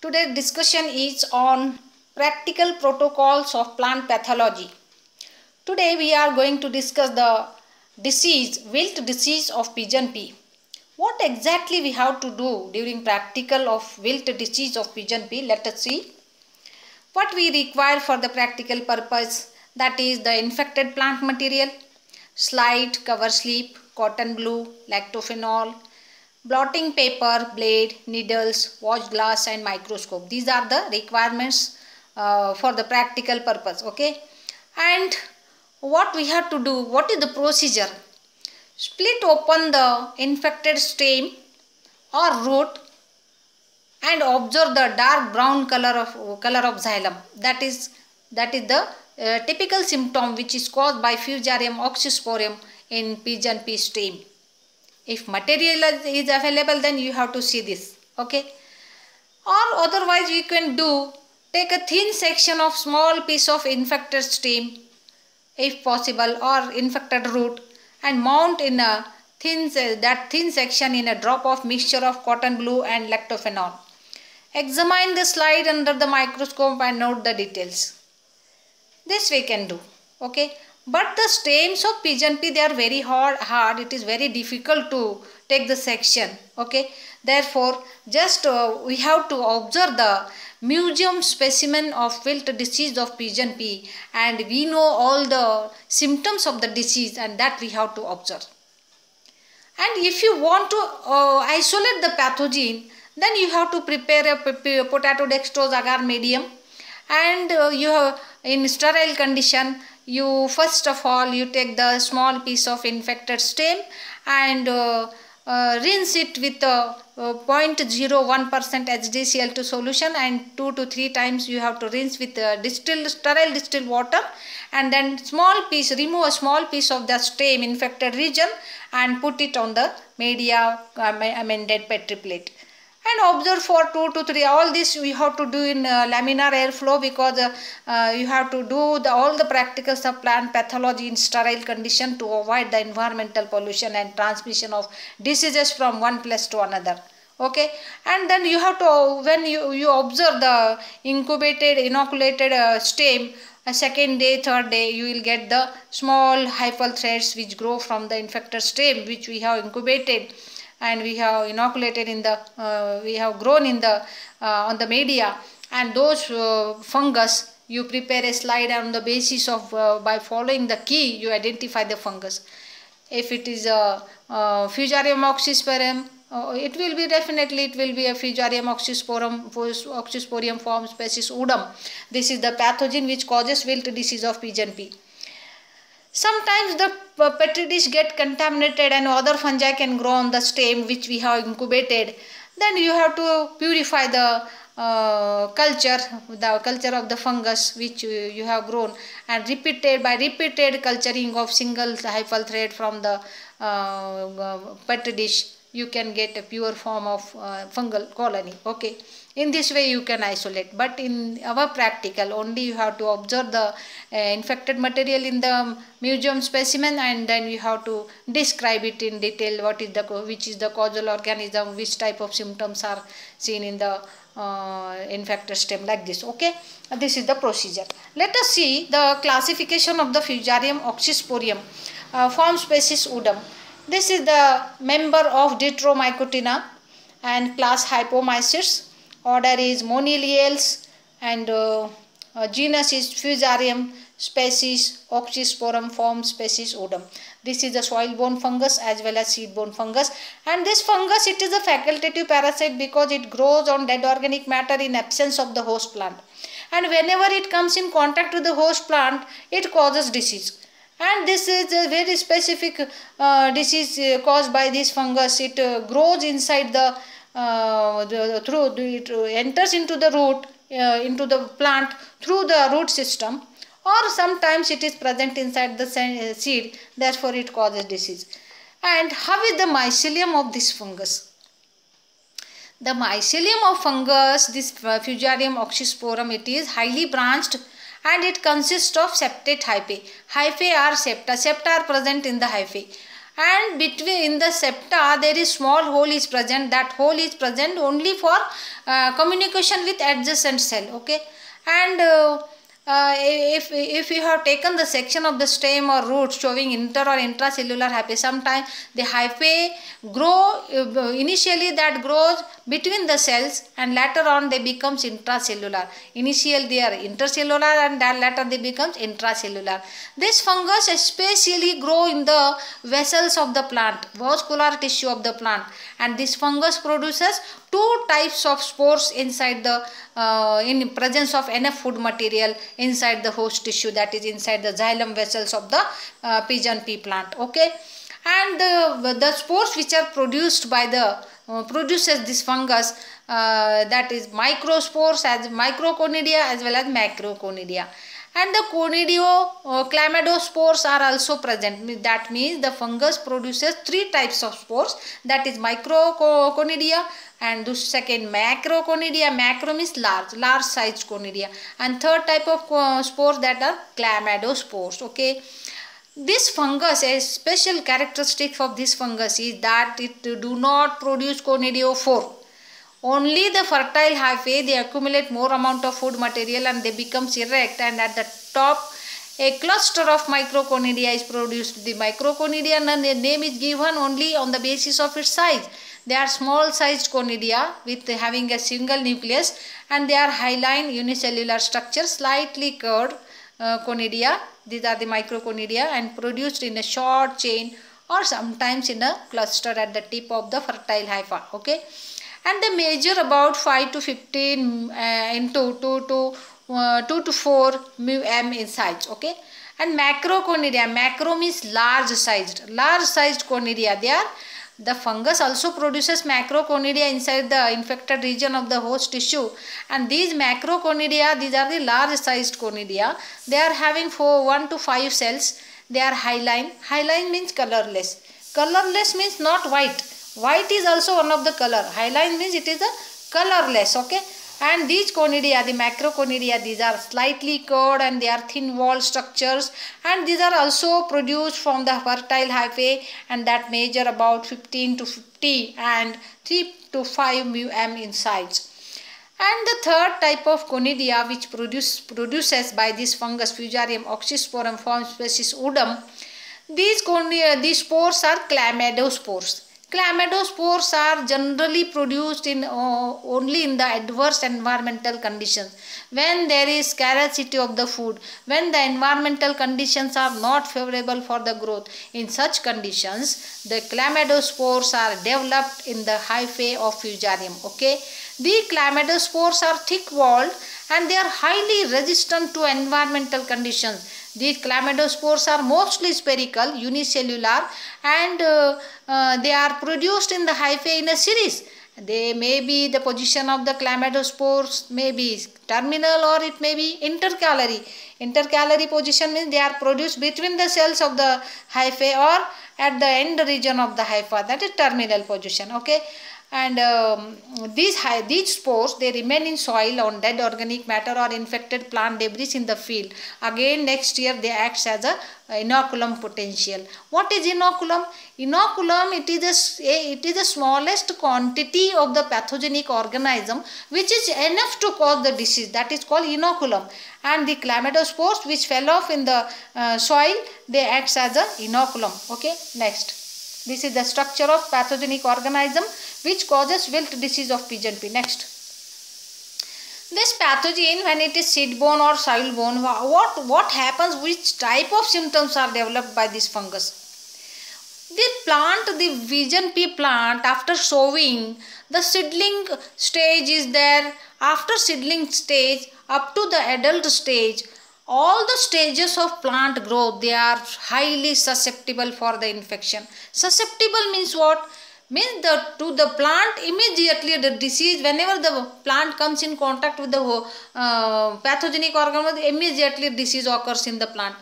Today's discussion is on practical protocols of plant pathology. Today we are going to discuss the wilt disease of pigeon pea. What exactly we have to do during practical of wilt disease of pigeon pea? Let us see. What we require for the practical purpose, that is the infected plant material, slide, cover slip, cotton glue, lactophenol, blotting paper, blade, needles, watch glass and microscope. These are the requirements for the practical purpose. Okay. And what we have to do, what is the procedure? Split open the infected stem or root and observe the dark brown color of xylem. That is the typical symptom which is caused by Fusarium oxysporum in pigeon pea stem. If material is available, then you have to see this. Okay. Or otherwise you can take a thin section of small piece of infected stem if possible, or infected root, and mount in a thin section in a drop of mixture of cotton glue and lactophenol. Examine the slide under the microscope and note the details. This we can do. Okay. But the stems of pigeon pea, they are very hard. It is very difficult to take the section. Okay. Therefore, just we have to observe the museum specimen of wilt disease of pigeon pea, and we know all the symptoms of the disease, and that we have to observe. And if you want to isolate the pathogen, then you have to prepare a potato dextrose agar medium, and you have in sterile condition. You first of all you take the small piece of infected stem and rinse it with 0.01% HDCl2 solution, and 2 to 3 times you have to rinse with sterile distilled water, and then remove a small piece of the stem infected region and put it on the media amended Petri plate. And observe for 2 to 3. All this we have to do in laminar airflow, because you have to do all the practicals of plant pathology in sterile condition to avoid the environmental pollution and transmission of diseases from one place to another. Okay. And then you have to, when you observe the inoculated stem, second day, third day, you will get the small hyphal threads which grow from the infected stem which we have incubated and we have inoculated in the we have grown in the on the media, and those fungus you prepare a slide on the basis of by following the key you identify the fungus. If it is a Fusarium oxysporum, it will be a Fusarium oxysporium form species udum. This is the pathogen which causes wilt disease of pigeon pea. Sometimes the petri dish get contaminated and other fungi can grow on the stem which we have incubated. Then you have to purify the culture of the fungus which you have grown, and repeated culturing of single hyphal thread from the petri dish, you can get a pure form of fungal colony. Okay. In this way you can isolate, but in our practical only you have to observe the infected material in the museum specimen, and then you have to describe it in detail, which is the causal organism, which type of symptoms are seen in the infected stem, like this. Okay. This is the procedure. Let us see the classification of the Fusarium oxysporium form species udum. This is the member of Ditromycotina and class Hypomycetes. Order is Moniliales, and genus is Fusarium, species Oxysporum, form species udum. This is the soil-borne fungus as well as seed-borne fungus, and this fungus, it is a facultative parasite because it grows on dead organic matter in absence of the host plant, and whenever it comes in contact with the host plant, it causes disease. And this is a very specific disease caused by this fungus. It grows inside it enters into the root, into the plant through the root system, or sometimes it is present inside the seed, therefore it causes disease. And how is the mycelium of this fungus? The mycelium of fungus, this Fusarium oxysporum, it is highly branched, and it consists of septate hyphae. Hyphae are septa. Septa are present in the hyphae. and between in the septa there is small hole is present. That hole is present only for communication with adjacent cell. Okay, and if you have taken the section of the stem or root showing inter or intracellular hyphae, sometimes the hyphae grow initially, that grows between the cells, and later on they becomes intracellular. Initially they are intercellular, and then later they becomes intracellular. This fungus especially grow in the vessels of the plant, vascular tissue of the plant, and this fungus produces two types of spores inside the in presence of enough food material inside the host tissue, that is inside the xylem vessels of the pigeon pea plant. Okay, and the spores which are produced by the produces this fungus, that is microspores as microconidia as well as macroconidia. And the clamidospores are also present. That means the fungus produces three types of spores, that is microconidia, and the second macroconidia. Macro means large sized conidia, and third type of spores, that are clamidospores. Okay, this fungus, a special characteristic of this fungus is that it do not produce conidiophore. Only the fertile hyphae, they accumulate more amount of food material and they become erect, and at the top a cluster of microconidia is produced. The microconidia name is given only on the basis of its size. They are small sized conidia with having a single nucleus, and they are hyaline unicellular structure, slightly curved conidia. These are the microconidia, and produced in a short chain or sometimes in a cluster at the tip of the fertile hypha. Okay, and they measure about 5 to 15 into 2 to 4 m in size. Okay, and macroconidia, macro means large sized conidia. They are, the fungus also produces macroconidia inside the infected region of the host tissue, and these macroconidia, these are the large sized conidia. They are having 1 to 5 cells. They are hyaline. Hyaline means colorless. Colorless means not white. White is also one of the color. Hyaline means it is a colorless. Okay, and these conidia, the macroconidia, these are slightly curved and they are thin wall structures, and these are also produced from the fertile hyphae, and that measure about 15 to 50 and 3 to 5 m in size. And the third type of conidia which produces by this fungus, Fusarium oxysporum form species udum, these spores are clamidospores. Clamidospores are generally produced in only in the adverse environmental conditions, when there is scarcity of the food, when the environmental conditions are not favorable for the growth. In such conditions, the clamidospores are developed in the hyphae of Fusarium. Okay, the clamidospores are thick walled and they are highly resistant to environmental conditions. These clamidospores are mostly spherical, unicellular, and they are produced in the hyphae in a series. They may be, the position of the clamidospores may be terminal or it may be intercalary. Intercalary position means they are produced between the cells of the hyphae or at the end region of the hypha, that is terminal position. Okay, and these spores, they remain in soil, on dead organic matter or infected plant debris in the field. Again next year they act as a inoculum potential. What is inoculum? Inoculum, it is the smallest quantity of the pathogenic organism which is enough to cause the disease, that is called inoculum. And the clamidospores which fell off in the soil, they act as a inoculum. Okay, next. This is the structure of pathogenic organism which causes wilt disease of pigeon pea. Next. This pathogen, when it is seed borne or soil borne, what happens, which type of symptoms are developed by this fungus? The plant, the pigeon pea plant, after sowing, the seedling stage is there. After seedling stage, up to the adult stage, all the stages of plant growth, they are highly susceptible for the infection. Susceptible means what? Means to the plant immediately the disease, whenever the plant comes in contact with the pathogenic organism, immediately disease occurs in the plant.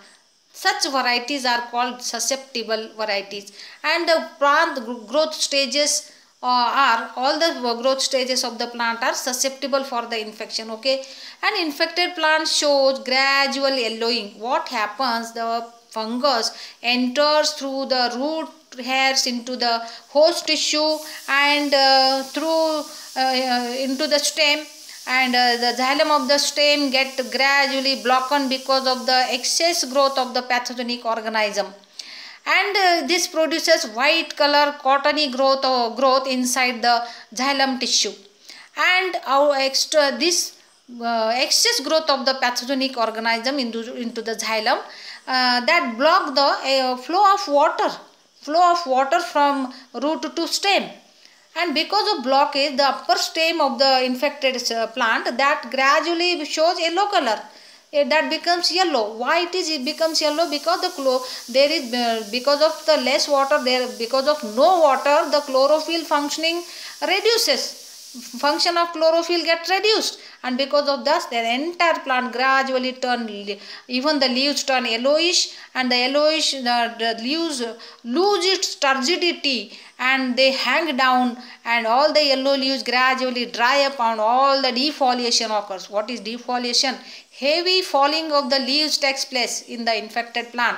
Such varieties are called susceptible varieties. And the plant growth stages all the growth stages of the plant are susceptible for the infection. Okay, an infected plant shows gradual yellowing. What happens? The fungus enters through the root hairs into the host tissue and through into the stem, and the xylem of the stem get gradually blockened because of the excess growth of the pathogenic organism, and this produces white color cottony growth inside the xylem tissue, and our excess growth of the pathogenic organism into the xylem that block the flow of water from root to stem, and because of blockage the upper stem of the infected plant that gradually shows yellow color. That becomes yellow. Why it becomes yellow? Because there is because of the less water there, because of no water, the chlorophyll functioning reduces. Function of chlorophyll get reduced, and because of that the entire plant gradually turn, even the leaves turn yellowish, and the yellowish the leaves lose its turgidity and they hang down, and all the yellow leaves gradually dry up and all the defoliation occurs. What is defoliation? Heavy falling of the leaves takes place in the infected plant,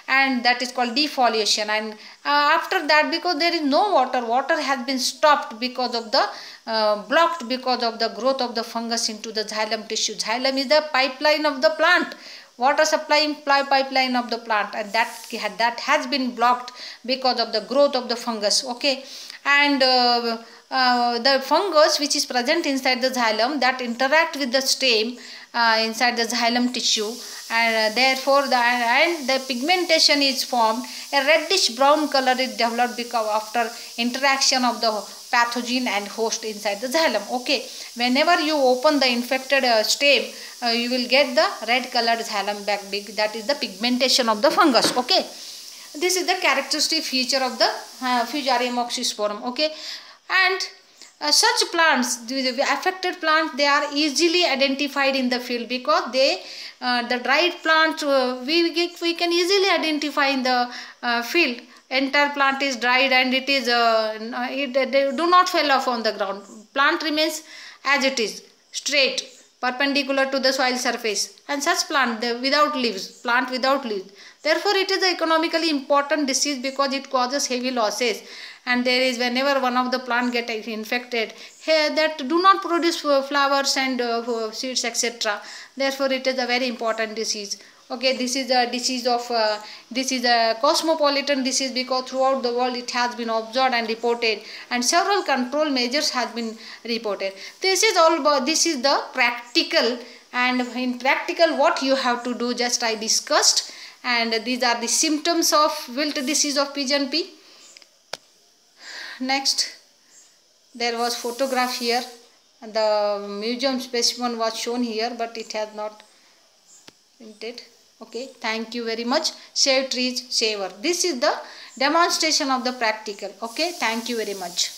and that is called defoliation. And after that, because there is no water has been stopped because of the blocked because of the growth of the fungus into the xylem tissue. Xylem is the pipeline of the plant, water supply pipeline of the plant, and that has been blocked because of the growth of the fungus. Okay, and the fungus which is present inside the xylem that interact with the stem inside the xylem tissue, and therefore the pigmentation is formed. A reddish brown color is developed because after interaction of the pathogen and host inside the xylem. Okay, whenever you open the infected stem, you will get the red colored xylem back. That is the pigmentation of the fungus. Okay, this is the characteristic feature of the Fusarium oxysporum. Okay, and such plants, the affected plants, they are easily identified in the field because they the dried plant we can easily identify in the field. Entire plant is dried and it is they do not fall off on the ground. Plant remains as it is, straight, perpendicular to the soil surface, and such plant without leaves. Therefore it is an economically important disease because it causes heavy losses, and there is, whenever one of the plant get infected, that do not produce flowers and seeds, etc. Therefore it is a very important disease. Okay, this is a disease of this is a cosmopolitan disease because throughout the world it has been observed and reported, and several control measures has been reported. This is all about, this is the practical, and in practical what you have to do just I discussed, and these are the symptoms of wilt disease of pigeon pea. Next, there was photograph here, and the museum specimen was shown here, but it has not printed. Okay, thank you very much. Save trees, save earth. This is the demonstration of the practical. Okay, thank you very much.